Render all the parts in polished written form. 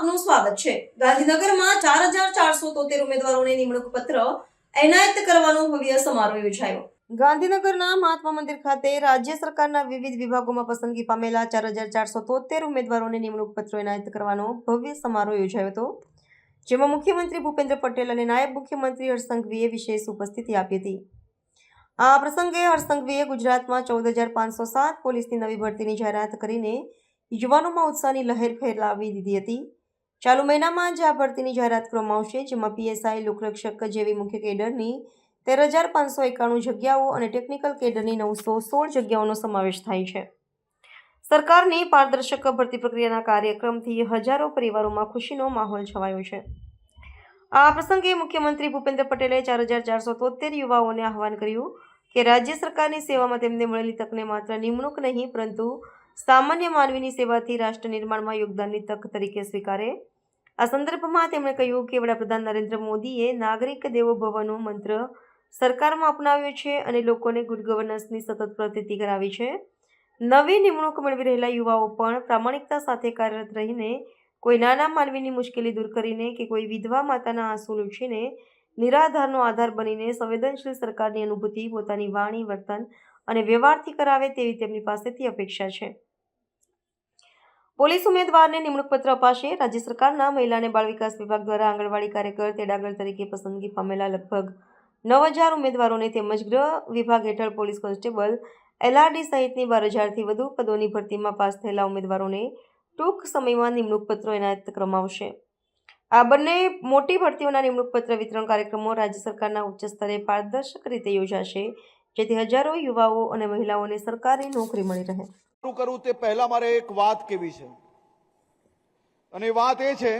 આપનું સ્વાગત છે। ગાંધીનગરમાં 4473 ઉમેદવારોને નિમણૂક પત્ર એનાયત કરવાનો ભવ્ય સમારોહ યોજાયો। ગાંધીનગરના મહાત્મા મંદિર ખાતે રાજ્ય સરકારના વિવિધ વિભાગોમાં પસંદગી પામેલા 4473 ઉમેદવારોને નિમણૂક પત્રો એનાયત કરવાનો ભવ્ય સમારોહ યોજાયો હતો, જેમાં મુખ્યમંત્રી ભૂપેન્દ્ર પટેલ અને નાયબ મુખ્યમંત્રી હર્ષ સંઘવીએ વિશેષ ઉપસ્થિતિ આપી હતી। આ પ્રસંગે હર્ષ સંઘવીએ ગુજરાતમાં 14507 પોલીસની નવી ભરતીની જાહેરાત કરીને યુવાનોમાં ઉત્સાહની લહેર ફેલાવી દીધી હતી। ચાલુ મહિનામાં જ આ ભરતીની જાહેરાત કરવામાં આવશે, જેમાં પીએસઆઈ, લોકરક્ષક જેવી મુખ્ય કેડરની 13591 જગ્યાઓ અને ટેકનિકલ કેડરની 916 જગ્યાઓનો સમાવેશ થાય છે। સરકારની પારદર્શક ભરતી પ્રક્રિયાના કાર્યક્રમથી હજારો પરિવારોમાં ખુશીનો માહોલ છવાયો છે। આ પ્રસંગે મુખ્યમંત્રી ભૂપેન્દ્ર પટેલે 4473 યુવાઓને આહવાન કર્યું કે રાજ્ય સરકારની સેવામાં તેમને મળેલી તકને માત્ર નિમણૂક નહીં, પરંતુ સામાન્ય માનવીની સેવાથી રાષ્ટ્ર નિર્માણમાં યોગદાનની તક તરીકે સ્વીકારે। આ સંદર્ભમાં તેમણે કહ્યું કે વડાપ્રધાન નરેન્દ્ર મોદીએ નાગરિક દેવો ભવનો મંત્ર સરકારમાં અપનાવ્યો છે અને લોકોને ગુડ ગવર્નન્સની સતત પ્રતીતિ કરાવી છે। નવી નિમણૂક મેળવી રહેલા યુવાઓ પણ પ્રામાણિકતા સાથે કાર્યરત રહીને, કોઈ નાના માનવીની મુશ્કેલી દૂર કરીને કે કોઈ વિધવા માતાના આંસુ લૂછીને નિરાધારનો આધાર બનીને સંવેદનશીલ સરકારની અનુભૂતિ પોતાની વાણી, વર્તન અને વ્યવહારથી કરાવે તેવી તેમની પાસેથી અપેક્ષા છે। પોલીસ ઉમેદવારને નિમણૂક પત્ર અપાશે। રાજ્ય સરકારના મહિલા અને બાળ વિકાસ વિભાગ દ્વારા આંગણવાડી કાર્યકર, તેડાગર તરીકે પસંદગી પામેલા લગભગ 9000 ઉમેદવારોને તેમજ ગૃહ વિભાગ હેઠળ પોલીસ કોન્સ્ટેબલ, એલઆરડી સહિતની 12000થી વધુ પદોની ભરતીમાં પાસ થયેલા ઉમેદવારોને ટૂંક સમયમાં નિમણૂક પત્રો એનાયત કરવામાં આવશે। આ બંને મોટી ભરતીઓના નિમણૂક પત્ર વિતરણ કાર્યક્રમો રાજ્ય સરકારના ઉચ્ચ સ્તરે પારદર્શક રીતે યોજાશે, જેથી હજારો યુવાઓ અને મહિલાઓને સરકારી નોકરી મળી રહે। કરું તે પહેલા મારે એક વાત કહેવી છે, અને વાત એ છે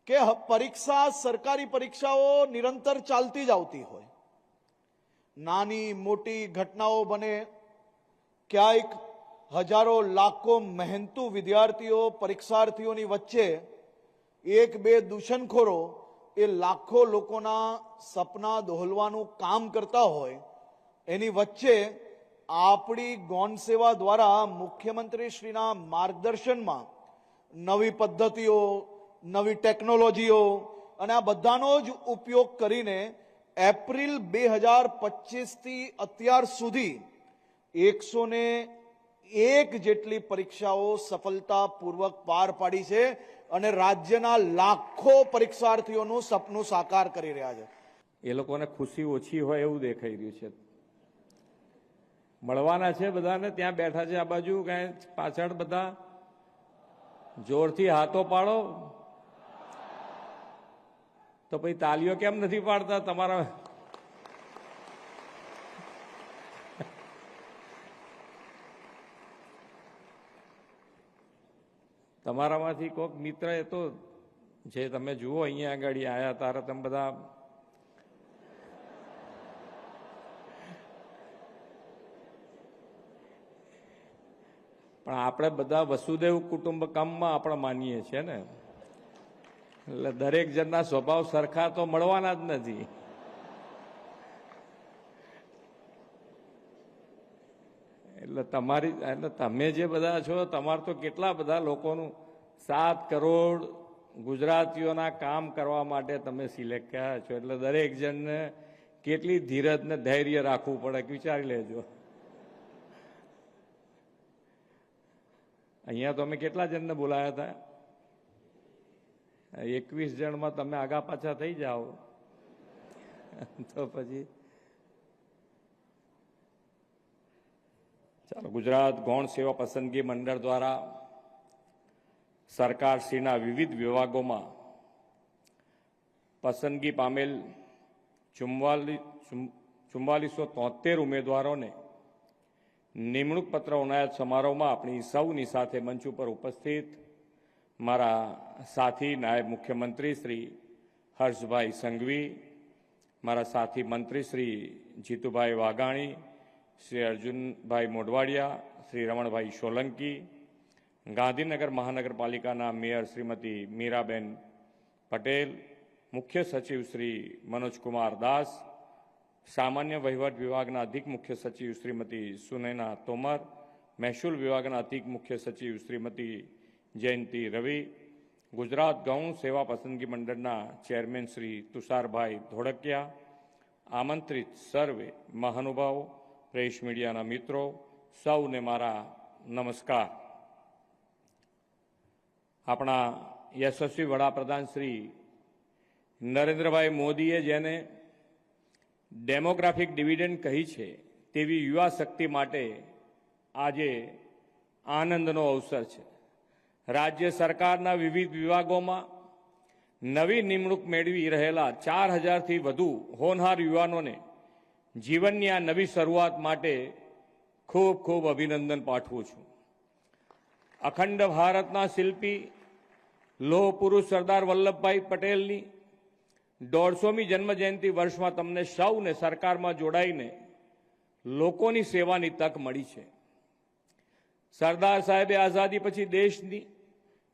કે પરીક્ષા, સરકારી પરીક્ષાઓ નિરંતર ચાલતી જ આવતી હોય। નાની મોટી ઘટનાઓ બને, ક્યાંક હજારો લાખો મહેનતુ વિદ્યાર્થીઓ, પરીક્ષાર્થીઓની વચ્ચે એક બે દૂષણખોરો એ લાખો લોકોના સપના દોહલવાનું કામ કરતા હોય, એની વચ્ચે આપણી ગૌણ સેવા દ્વારા મુખ્યમંત્રી શ્રીના માર્ગદર્શનમાં નવી પદ્ધતિઓ, નવી ટેકનોલોજીઓ અને આ બધાનો જ ઉપયોગ કરીને એપ્રિલ 2025થી અત્યાર સુધી 101 જેટલી પરીક્ષાઓ સફળતાપૂર્વક પાર પાડી છે અને રાજ્યના લાખો પરીક્ષાર્થીઓનું સપનું સાકાર કરી રહ્યા છે। એ લોકોને ખુશી ઓછી હોય એવું દેખાઈ રહ્યું છે। મળવાના છે બધાને, ત્યાં બેઠા છે આ બાજુ, કઈ પાછળ બધા જોરથી હાથો પાડો। તો પછી તાલીઓ કેમ નથી પાડતા તમારા? તમારામાંથી કોઈક મિત્ર એ તો જે તમે જુઓ અહીંયા આગળ આવ્યા તારે તમે બધા પણ આપણે બધા વસુદેવ કુટુંબકમમાં આપણે માનીએ છીએ ને, એટલે દરેક જણના સ્વભાવ સરખા તો મળવાના જ નથી। એટલે તમે જે બધા છો, તમારે તો કેટલા બધા લોકોનું 7 કરોડ ગુજરાતીઓના કામ કરવા માટે તમે સિલેક્ટ કર્યા છો, એટલે દરેક જણને કેટલી ધીરજ ને ધૈર્ય રાખવું પડે વિચારી લેજો। અહીંયા તો અમે કેટલા જણને બોલાયા હતા? 21 જણમાં તમે આગા પાછા થઈ જાઓ તો પછી ચાલો। ગુજરાત ગૌણ સેવા પસંદગી મંડળ દ્વારા સરકારશ્રીના વિવિધ વિભાગોમાં પસંદગી પામેલ 4473 ઉમેદવારોને નિમણૂક પત્ર એનાયત સમારોહમાં આપણી સૌની સાથે મંચ ઉપર ઉપસ્થિત મારા સાથી નાયબ મુખ્યમંત્રી શ્રી હર્ષભાઈ સંઘવી, મારા સાથી મંત્રી શ્રી જીતુભાઈ વાઘાણી, શ્રી અર્જુનભાઈ મોઢવાડિયા, શ્રી રમણભાઈ સોલંકી, ગાંધીનગર મહાનગરપાલિકાના મેયર શ્રીમતી મીરાબેન પટેલ, મુખ્ય સચિવ શ્રી મનોજકુમાર દાસ, સામાન્ય વહીવટ વિભાગના અધિક મુખ્ય સચિવ શ્રીમતી સુનૈના તોમર, મહેસૂલ વિભાગના અધિક મુખ્ય સચિવ શ્રીમતી જયંતિ રવિ, ગુજરાત ગૌણ સેવા પસંદગી મંડળના ચેરમેન શ્રી તુષારભાઈ ધોળકિયા, આમંત્રિત સર્વે મહાનુભાવો, પ્રેસ મીડિયાના મિત્રો, સૌને મારા નમસ્કાર. આપણા યશસ્વી વડાપ્રધાન શ્રી નરેન્દ્રભાઈ મોદીએ જેને ડેમોગ્રાફિક ડિવિડન્ડ કહી છે તેવી યુવા શક્તિ માટે આજે આનંદનો અવસર છે. રાજ્ય સરકારના વિવિધ વિભાગોમાં નવી નિમણૂક મેળવી રહેલા 4000થી વધુ હોનહાર યુવાનોને જીવનની આ નવી શરૂઆત માટે ખૂબ ખૂબ અભિનંદન પાઠવું છું. અખંડ ભારતના શિલ્પી લોહ પુરુષ સરદાર વલ્લભભાઈ પટેલની 150મી જન્મજયંતિ વર્ષમાં તમને સૌને સરકારમાં જોડાઈને લોકોની સેવાની તક મળી છે. સરદાર સાહેબે આઝાદી પછી દેશની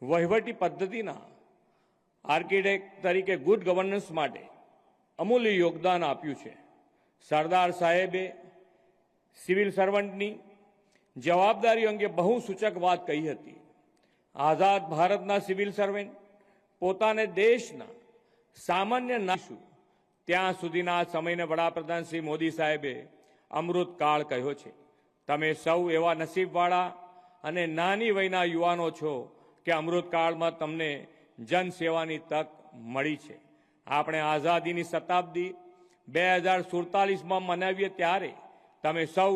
વહીવટી પદ્ધતિના આર્કિટેક્ટ તરીકે ગુડ ગવર્નન્સ માટે અમૂલ્ય યોગદાન આપ્યું છે. સરદાર સાહેબે સિવિલ સર્વન્ટની જવાબદારી અંગે બહુ સૂચક વાત કહી હતી. આઝાદ ભારતના સિવિલ સર્વન્ટ પોતાને દેશના સામાન્ય નાશું ત્યાં સુધીના સમયને વડાપ્રધાન શ્રી મોદી સાહેબે અમૃતકાળ કહ્યો છે. તમે સૌ એવા નસીબવાળા અને નાની વયના યુવાનો છો કે અમૃતકાળમાં તમને જનસેવાની તક મળી છે. આપણે આઝાદીની શતાબ્દી 2047માં મનાવીએ ત્યારે તમે સૌ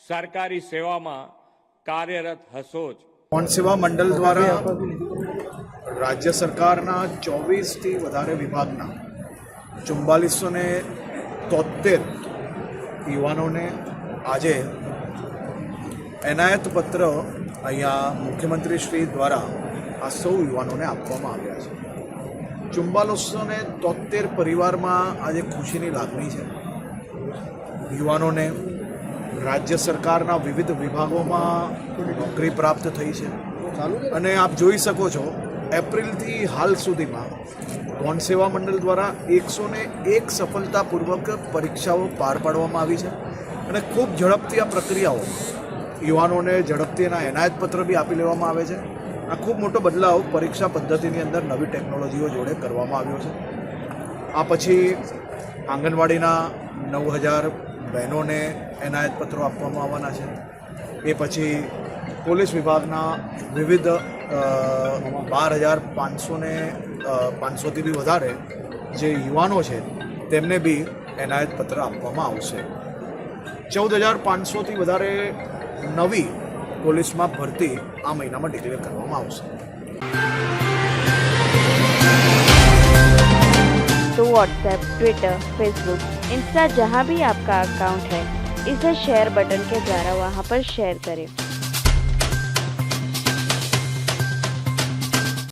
સરકારી સેવામાં કાર્યરત હશો જ. ગૌણ સેવા મંડળ દ્વારા રાજ્ય સરકારના 24થી વધારે વિભાગના 4473 યુવાનોને આજે એનાયત પત્ર અહીંયા મુખ્યમંત્રી શ્રી દ્વારા આ સૌ યુવાનોને આપવામાં આવ્યા છે. 4473 પરિવારમાં આજે ખુશીની લાગણી છે. યુવાનોને રાજ્ય સરકારના વિવિધ વિભાગોમાં નોકરી પ્રાપ્ત થઈ છે અને આપ જોઈ શકો છો એપ્રિલથી હાલ સુધીમાં ગૌણ સેવા મંડળ દ્વારા 101 સફળતાપૂર્વક પરીક્ષાઓ પાર પાડવામાં આવી છે અને ખૂબ ઝડપથી આ પ્રક્રિયાઓ યુવાનોને ઝડપથી એના એનાયત પત્ર બી આપી લેવામાં આવે છે. આ ખૂબ મોટો બદલાવ પરીક્ષા પદ્ધતિની અંદર નવી ટેકનોલોજીઓ જોડે કરવામાં આવ્યો છે. આ પછી આંગણવાડીના 9000 બહેનોને એનાયત પત્રો આપવામાં આવવાના છે. એ પછી પોલીસ વિભાગના વિવિધ 12500થી બી વધારે જે યુવાનો છે તેમને બી એનાયત પત્ર આપવામાં આવશે. 14500થી વધારે નવી પોલીસમાં ભરતી આ મહિનામાં ડિક્લેર કરવામાં આવશે. तो व्हाट्सएप, ट्विटर, फेसबुक, इंस्टा जहाँ भी आपका अकाउंट है इसे शेयर बटन के द्वारा वहाँ पर शेयर करें.